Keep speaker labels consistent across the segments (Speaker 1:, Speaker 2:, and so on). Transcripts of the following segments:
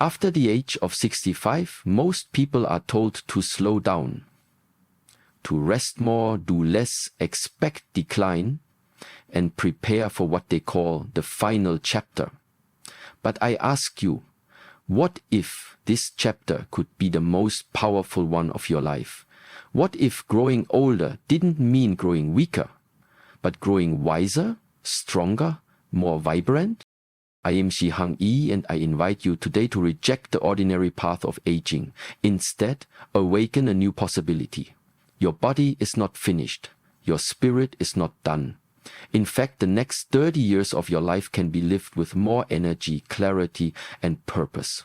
Speaker 1: After the age of 65, most people are told to slow down, to rest more, do less, expect decline, and prepare for what they call the final chapter. But I ask you, what if this chapter could be the most powerful one of your life? What if growing older didn't mean growing weaker, but growing wiser, stronger, more vibrant? I am Shi Heng Yi, and I invite you today to reject the ordinary path of aging. Instead, awaken a new possibility. Your body is not finished. Your spirit is not done. In fact, the next 30 years of your life can be lived with more energy, clarity, and purpose.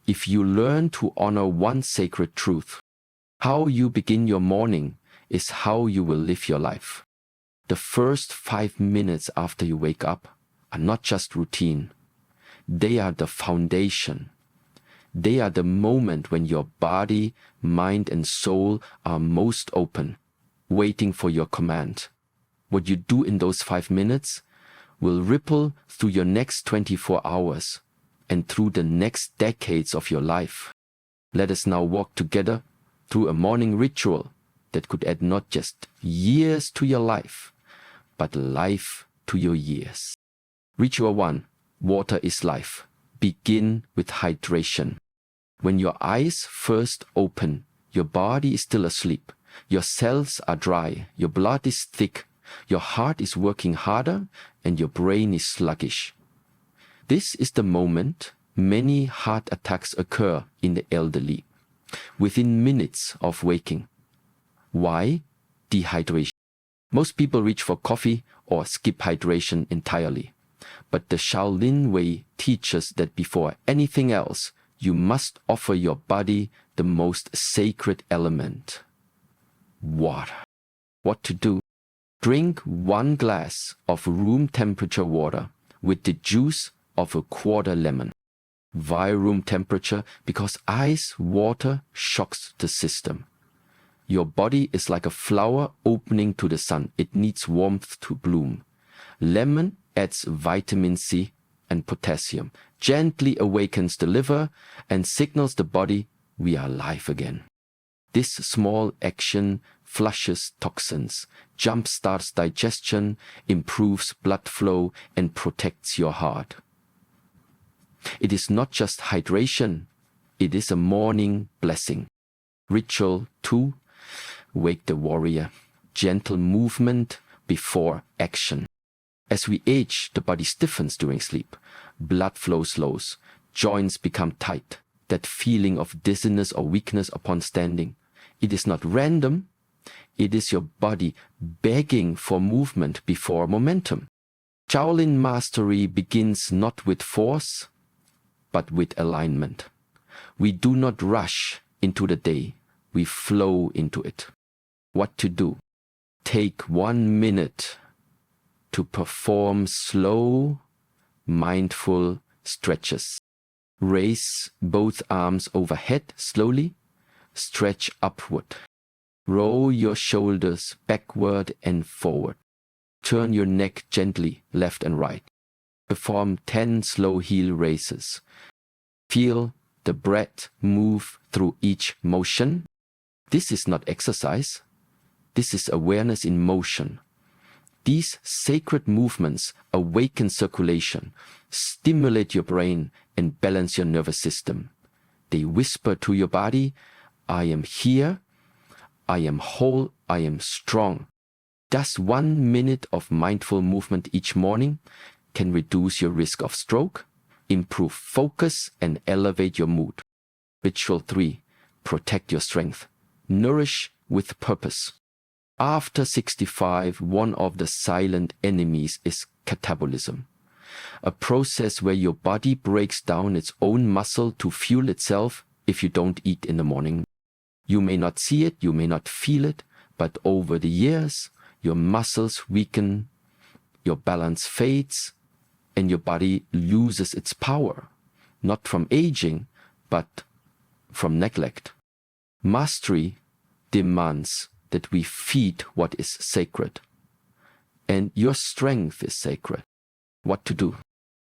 Speaker 1: If you learn to honor one sacred truth, how you begin your morning is how you will live your life. The first 5 minutes after you wake up are not just routine. They are the foundation. They are the moment when your body, mind, and soul are most open, waiting for your command. What you do in those 5 minutes will ripple through your next 24 hours and through the next decades of your life. Let us now walk together through a morning ritual that could add not just years to your life, but life to your years. Ritual 1. Water is life. Begin with hydration. When your eyes first open, your body is still asleep. Your cells are dry. Your blood is thick. Your heart is working harder and your brain is sluggish. This is the moment many heart attacks occur in the elderly, within minutes of waking. Why? Dehydration. Most people reach for coffee or skip hydration entirely. But the Shaolin way teaches that before anything else, you must offer your body the most sacred element: water. What to do? Drink 1 glass of room temperature water with the juice of a quarter lemon. Why room temperature? Because ice water shocks the system. Your body is like a flower opening to the sun. It needs warmth to bloom. Lemon adds vitamin C and potassium, gently awakens the liver, and signals the body we are alive again. This small action flushes toxins, jump-starts digestion, improves blood flow, and protects your heart. It is not just hydration, it is a morning blessing. Ritual 2. Wake the warrior. Gentle movement before action. As we age, the body stiffens during sleep. Blood flow slows. Joints become tight. That feeling of dizziness or weakness upon standing. It is not random. It is your body begging for movement before momentum. Shaolin mastery begins not with force, but with alignment. We do not rush into the day. We flow into it. What to do? Take 1 minute to perform slow, mindful stretches. Raise both arms overhead slowly. Stretch upward. Roll your shoulders backward and forward. Turn your neck gently left and right. Perform 10 slow heel raises. Feel the breath move through each motion. This is not exercise. This is awareness in motion. These sacred movements awaken circulation, stimulate your brain, and balance your nervous system. They whisper to your body, I am here, I am whole, I am strong. Just 1 minute of mindful movement each morning can reduce your risk of stroke, improve focus, and elevate your mood. Ritual 3. Protect your strength. Nourish with purpose. After 65, one of the silent enemies is catabolism, a process where your body breaks down its own muscle to fuel itself if you don't eat in the morning. You may not see it, you may not feel it, but over the years, your muscles weaken, your balance fades, and your body loses its power, not from aging, but from neglect. Mastery demands that we feed what is sacred. And your strength is sacred. What to do?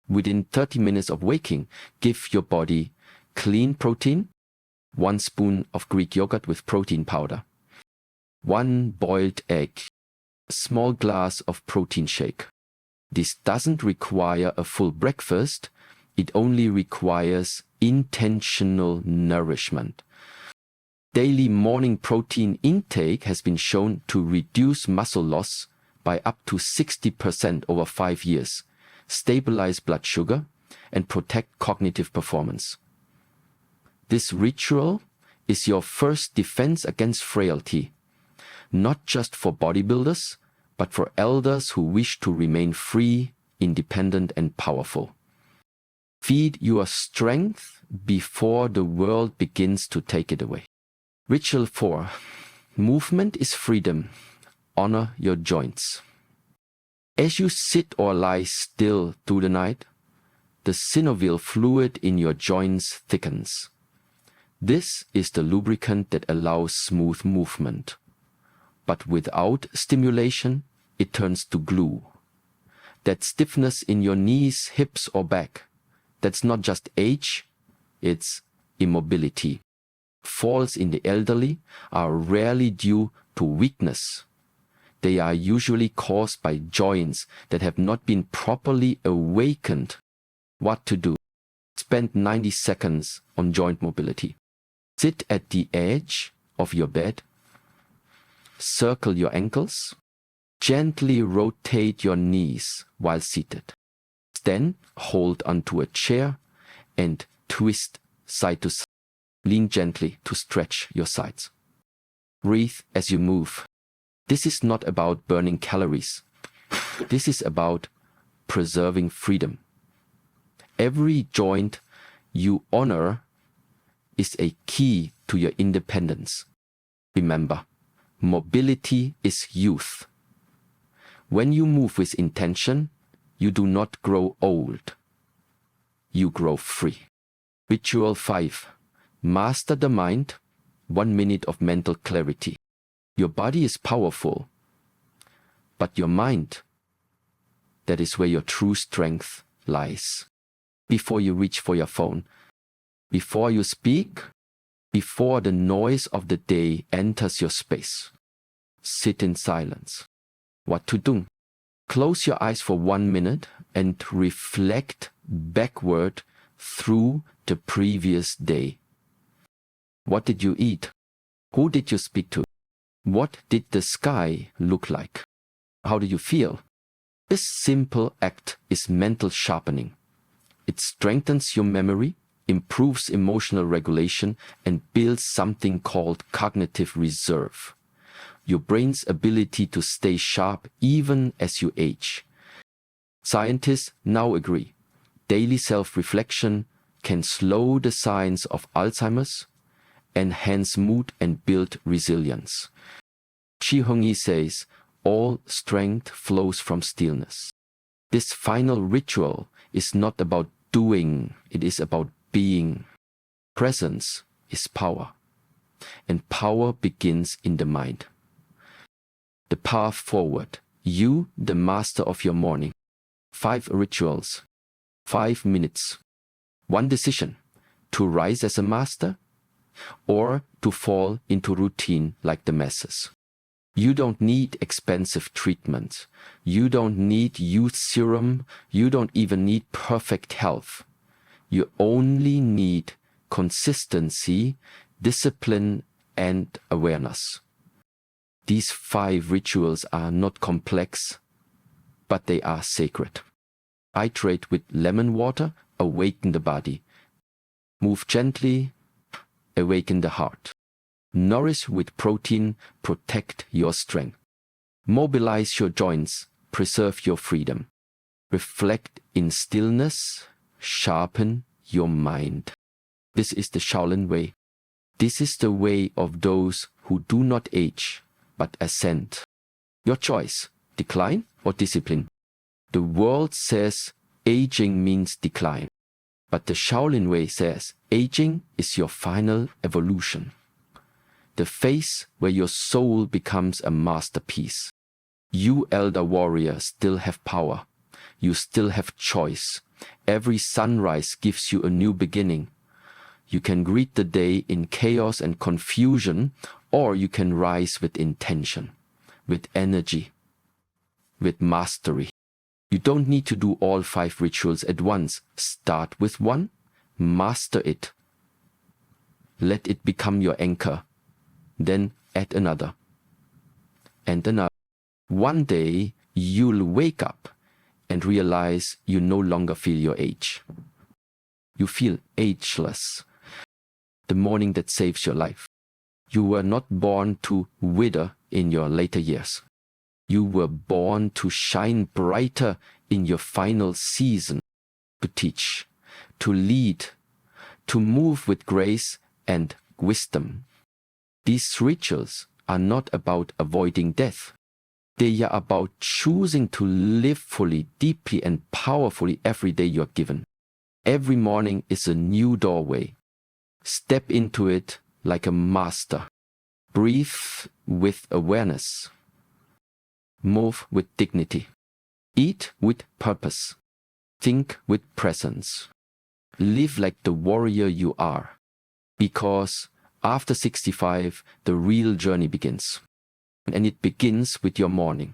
Speaker 1: Within 30 minutes of waking, give your body clean protein, 1 spoon of Greek yogurt with protein powder, 1 boiled egg, a small glass of protein shake. This doesn't require a full breakfast, it only requires intentional nourishment. Daily morning protein intake has been shown to reduce muscle loss by up to 60% over 5 years, stabilize blood sugar, and protect cognitive performance. This ritual is your first defense against frailty, not just for bodybuilders, but for elders who wish to remain free, independent, and powerful. Feed your strength before the world begins to take it away. Ritual 4. Movement is freedom. Honor your joints. As you sit or lie still through the night, the synovial fluid in your joints thickens. This is the lubricant that allows smooth movement. But without stimulation, it turns to glue. That stiffness in your knees, hips, or back, that's not just age, it's immobility. Falls in the elderly are rarely due to weakness. They are usually caused by joints that have not been properly awakened. What to do? Spend 90 seconds on joint mobility. Sit at the edge of your bed. Circle your ankles. Gently rotate your knees while seated. Then hold onto a chair and twist side to side. Lean gently to stretch your sides. Breathe as you move. This is not about burning calories. This is about preserving freedom. Every joint you honor is a key to your independence. Remember, mobility is youth. When you move with intention, you do not grow old. You grow free. Ritual 5. Master the mind. 1 minute of mental clarity. Your body is powerful, but your mind, that is where your true strength lies. Before you reach for your phone, before you speak, before the noise of the day enters your space, sit in silence. What to do? Close your eyes for 1 minute and reflect backward through the previous day. What did you eat? Who did you speak to? What did the sky look like? How do you feel? This simple act is mental sharpening. It strengthens your memory, improves emotional regulation, and builds something called cognitive reserve. Your brain's ability to stay sharp even as you age. Scientists now agree, daily self-reflection can slow the signs of Alzheimer's, enhance mood, and build resilience. Shi Heng Yi says, all strength flows from stillness. This final ritual is not about doing, it is about being. Presence is power, and power begins in the mind. The path forward. You, the master of your morning. 5 rituals. 5 minutes. 1 decision. To rise as a master or to fall into routine like the masses. You don't need expensive treatment. You don't need youth serum. You don't even need perfect health. You only need consistency, discipline, and awareness. These 5 rituals are not complex, but they are sacred. Hydrate with lemon water, awaken the body. Move gently, awaken the heart. Nourish with protein, protect your strength. Mobilize your joints, preserve your freedom. Reflect in stillness, sharpen your mind. This is the Shaolin way. This is the way of those who do not age, but ascend. Your choice, decline or discipline. The world says aging means decline, but the Shaolin way says aging is your final evolution. The phase where your soul becomes a masterpiece. You, elder warrior, still have power. You still have choice. Every sunrise gives you a new beginning. You can greet the day in chaos and confusion, or you can rise with intention, with energy, with mastery. You don't need to do all 5 rituals at once. Start with one, master it. Let it become your anchor. Then add another. And another. One day, you'll wake up and realize you no longer feel your age. You feel ageless. The morning that saves your life. You were not born to wither in your later years. You were born to shine brighter in your final season, to teach, to lead, to move with grace and wisdom. These rituals are not about avoiding death. They are about choosing to live fully, deeply, and powerfully every day you are given. Every morning is a new doorway. Step into it like a master. Breathe with awareness. Move with dignity. Eat with purpose. Think with presence. Live like the warrior you are. Because after 65, the real journey begins. And it begins with your morning.